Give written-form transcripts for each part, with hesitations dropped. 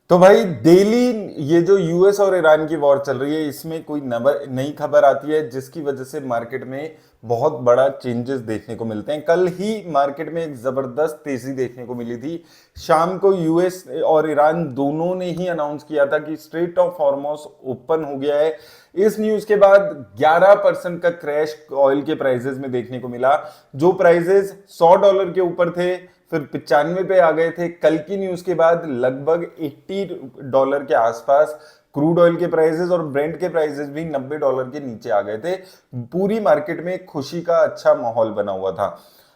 तो भाई डेली ये जो यूएस और ईरान की वॉर चल रही है, इसमें कोई नई खबर आती है जिसकी वजह से मार्केट में बहुत बड़ा चेंजेस देखने को मिलते हैं। कल ही मार्केट में एक जबरदस्त तेजी देखने को मिली थी। शाम को यूएस और ईरान दोनों ने ही अनाउंस किया था कि स्ट्रेट ऑफ हॉर्मोस ओपन हो गया है। इस न्यूज के बाद 11% का क्रैश ऑयल के प्राइसेस में देखने को मिला। जो प्राइसेस $100 के ऊपर थे, फिर 95 पे आ गए थे। कल की न्यूज के बाद लगभग $80 के आसपास क्रूड ऑयल के प्राइसेस और ब्रेंट के प्राइसेस भी $90 के नीचे आ गए थे। पूरी मार्केट में खुशी का अच्छा माहौल बना हुआ था।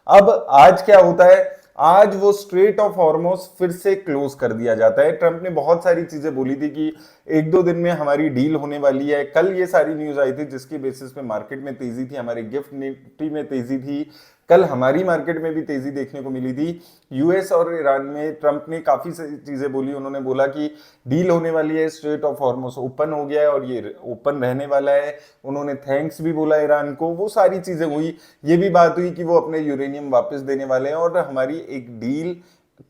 अब आज क्या होता है, आज वो स्ट्रेट ऑफ हॉर्मोस फिर से क्लोज कर दिया जाता है। ट्रंप ने बहुत सारी चीजें बोली थी कि एक दो दिन में हमारी डील होने वाली है। कल ये सारी न्यूज आई थी जिसके बेसिस पे मार्केट में तेजी थी, हमारे गिफ्ट निफ्टी में तेजी थी। कल हमारी मार्केट में भी तेजी देखने को मिली थी। यूएस और ईरान में ट्रंप ने काफी सारी चीजें बोली। उन्होंने बोला कि डील होने वाली है, स्ट्रेट ऑफ हॉर्मोस ओपन हो गया है और ये ओपन रहने वाला है। उन्होंने थैंक्स भी बोला ईरान को, वो सारी चीजें हुई। ये भी बात हुई कि वो अपने यूरेनियम वापस देने वाले हैं और हमारी एक डील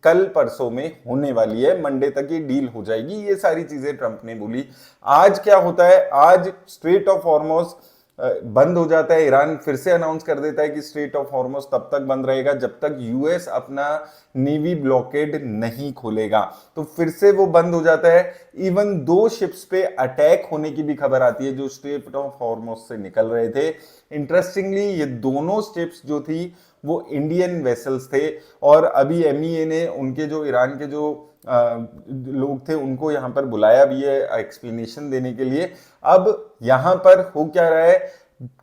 कल परसों में होने वाली है, मंडे तक ये डील हो जाएगी। ये सारी चीजें ट्रंप ने बोली। आज क्या होता है, आज स्ट्रेट ऑफ हॉर्मोस बंद हो जाता है। ईरान फिर से अनाउंस कर देता है कि स्ट्रेट ऑफ हॉर्मोस तब तक बंद रहेगा जब तक यूएस अपना नेवी ब्लॉकेड नहीं खोलेगा। तो फिर से वो बंद हो जाता है। इवन 2 शिप्स पे अटैक होने की भी खबर आती है जो स्ट्रेट ऑफ हॉर्मोस से निकल रहे थे। इंटरेस्टिंगली ये दोनों शिप्स जो थी वो इंडियन वेसल्स थे और अभी एमईए ने उनके जो ईरान के जो लोग थे उनको यहां पर बुलाया भी है एक्सप्लेनेशन देने के लिए। अब यहां पर हो क्या रहा है,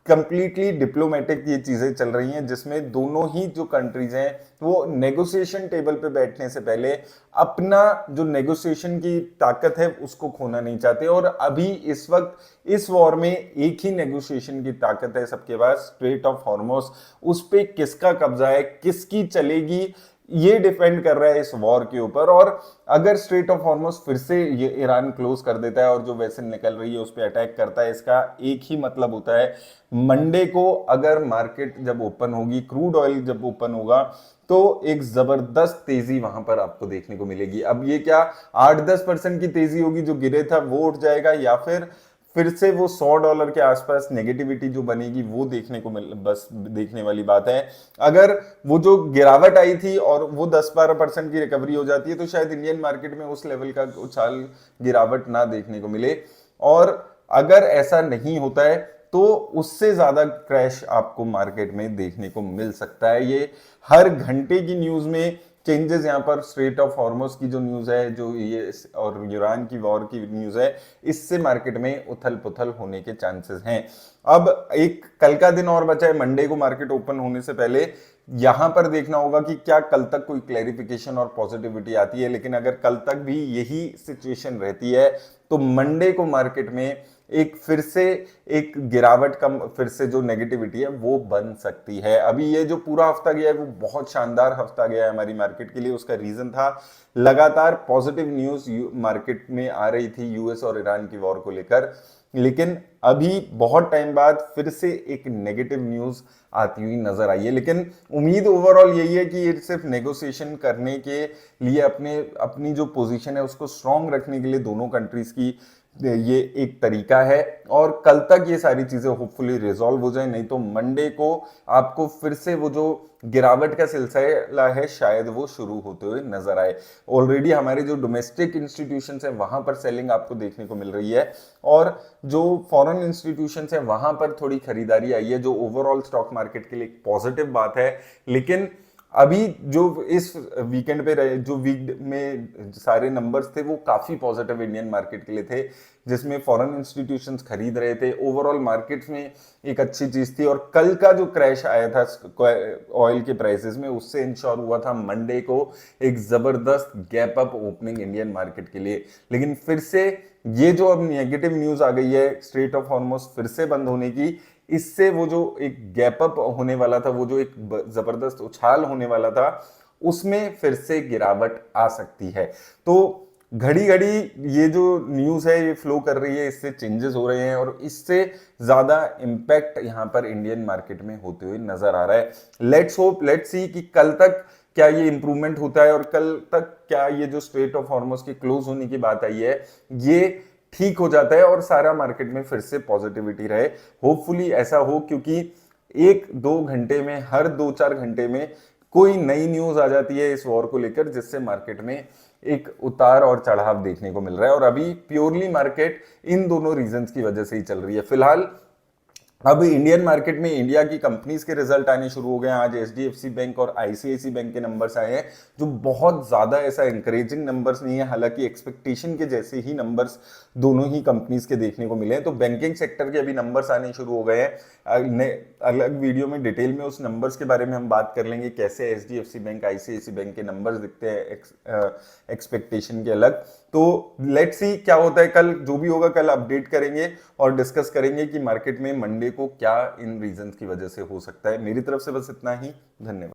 कंप्लीटली डिप्लोमेटिक ये चीजें चल रही हैं जिसमें दोनों ही जो कंट्रीज हैं वो नेगोशिएशन टेबल पे बैठने से पहले अपना जो नेगोशिएशन की ताकत है उसको खोना नहीं चाहते। और अभी इस वक्त इस वॉर में एक ही नेगोशिएशन की ताकत है सबके पास, स्ट्रेट ऑफ हॉर्मोस। उस पे किसका कब्जा है, किसकी चलेगी, ये डिपेंड कर रहा है इस वॉर के ऊपर। और अगर स्ट्रेट ऑफ हॉर्मोस फिर से ये ईरान क्लोज कर देता है और जो वेसल निकल रही है उस पर अटैक करता है, इसका एक ही मतलब होता है, मंडे को अगर मार्केट जब ओपन होगी, क्रूड ऑयल जब ओपन होगा, तो एक जबरदस्त तेजी वहां पर आपको देखने को मिलेगी। अब ये क्या 8-10% की तेजी होगी, जो गिरे था वो उठ जाएगा, या फिर से वो $100 के आसपास नेगेटिविटी जो बनेगी वो देखने को मिल, बस देखने वाली बात है। अगर वो जो गिरावट आई थी और वो 10-12% की रिकवरी हो जाती है तो शायद इंडियन मार्केट में उस लेवल का उछाल गिरावट ना देखने को मिले। और अगर ऐसा नहीं होता है तो उससे ज्यादा क्रैश आपको मार्केट में देखने को मिल सकता है। ये हर घंटे की न्यूज में चेंजेस, यहाँ पर स्ट्रेट ऑफ हॉर्मोस की जो न्यूज है, जो ये और ईरान की वॉर की न्यूज है, इससे मार्केट में उथल पुथल होने के चांसेस हैं। अब एक कल का दिन और बचा है, मंडे को मार्केट ओपन होने से पहले यहां पर देखना होगा कि क्या कल तक कोई क्लैरिफिकेशन और पॉजिटिविटी आती है। लेकिन अगर कल तक भी यही सिचुएशन रहती है तो मंडे को मार्केट में एक फिर से एक गिरावट का फिर से जो नेगेटिविटी है वो बन सकती है। अभी ये जो पूरा हफ्ता गया है वो बहुत शानदार हफ्ता गया है हमारी मार्केट के लिए। उसका रीजन था लगातार पॉजिटिव न्यूज मार्केट में आ रही थी यूएस और ईरान की वॉर को लेकर। लेकिन अभी बहुत टाइम बाद फिर से एक नेगेटिव न्यूज आती हुई नजर आई है। लेकिन उम्मीद ओवरऑल यही है कि ये सिर्फ नेगोशिएशन करने के लिए अपनी जो पोजीशन है उसको स्ट्रांग रखने के लिए दोनों कंट्रीज की ये एक तरीका है। और कल तक ये सारी चीजें होपफुली रिजॉल्व हो जाए, नहीं तो मंडे को आपको फिर से वो जो गिरावट का सिलसिला है शायद वो शुरू होते हुए नजर आए। ऑलरेडी हमारे जो डोमेस्टिक इंस्टीट्यूशंस हैं वहां पर सेलिंग आपको देखने को मिल रही है और जो फॉरेन इंस्टीट्यूशंस हैं वहां पर थोड़ी खरीदारी आई है, जो ओवरऑल स्टॉक मार्केट के लिए एक पॉजिटिव बात है। लेकिन अभी जो इस वीकेंड पे रहे, जो वीक में सारे नंबर्स थे वो काफी पॉजिटिव इंडियन मार्केट के लिए थे, जिसमें फॉरेन इंस्टीट्यूशंस खरीद रहे थे। ओवरऑल मार्केट्स में एक अच्छी चीज थी। और कल का जो क्रैश आया था ऑयल के प्राइसेस में, उससे इंश्योर हुआ था मंडे को एक जबरदस्त gap up opening Indian market के लिए। लेकिन फिर से ये जो अब नेगेटिव न्यूज आ गई है स्ट्रेट ऑफ हॉर्मोस फिर से बंद होने की, इससे वो जो एक गैप अप होने वाला था, वो जो एक जबरदस्त उछाल होने वाला था, उसमें फिर से गिरावट आ सकती है। तो घड़ी घड़ी ये जो न्यूज है ये फ्लो कर रही है, इससे चेंजेस हो रहे हैं और इससे ज्यादा इंपैक्ट यहां पर इंडियन मार्केट में होते हुए नजर आ रहा है। लेट्स होप, लेट्स सी कि कल तक क्या ये इंप्रूवमेंट होता है और कल तक क्या ये जो स्ट्रेट ऑफ हॉर्मुज के क्लोज होने की बात आई है ये ठीक हो जाता है और सारा मार्केट में फिर से पॉजिटिविटी रहे। होपफुली ऐसा हो, क्योंकि 1-2 घंटे में, हर 2-4 घंटे में कोई नई न्यूज आ जाती है इस वॉर को लेकर, जिससे मार्केट में एक उतार और चढ़ाव देखने को मिल रहा है। और अभी प्योरली मार्केट इन दोनों रीजंस की वजह से ही चल रही है। फिलहाल अब इंडियन मार्केट में इंडिया की कंपनीज के रिजल्ट आने शुरू हो गए हैं। आज एचडीएफसी बैंक और आईसीआईसी बैंक के नंबर्स आए हैं, जो बहुत ज्यादा ऐसा इंकरेजिंग नंबर्स नहीं है, हालांकि एक्सपेक्टेशन के जैसे ही नंबर्स दोनों ही कंपनीज के देखने को मिले हैं। तो बैंकिंग सेक्टर के अभी नंबर्स आने शुरू हो गए हैं। अलग वीडियो में डिटेल में उस नंबर्स के बारे में हम बात कर लेंगे, कैसे एचडीएफसी बैंक, आईसीआईसी बैंक के नंबर्स दिखते हैं एक्सपेक्टेशन के अलग। तो लेट्स सी क्या होता है कल, जो भी होगा कल अपडेट करेंगे और डिस्कस करेंगे कि मार्केट में मंडे को क्या इन रीजंस की वजह से हो सकता है। मेरी तरफ से बस इतना ही, धन्यवाद।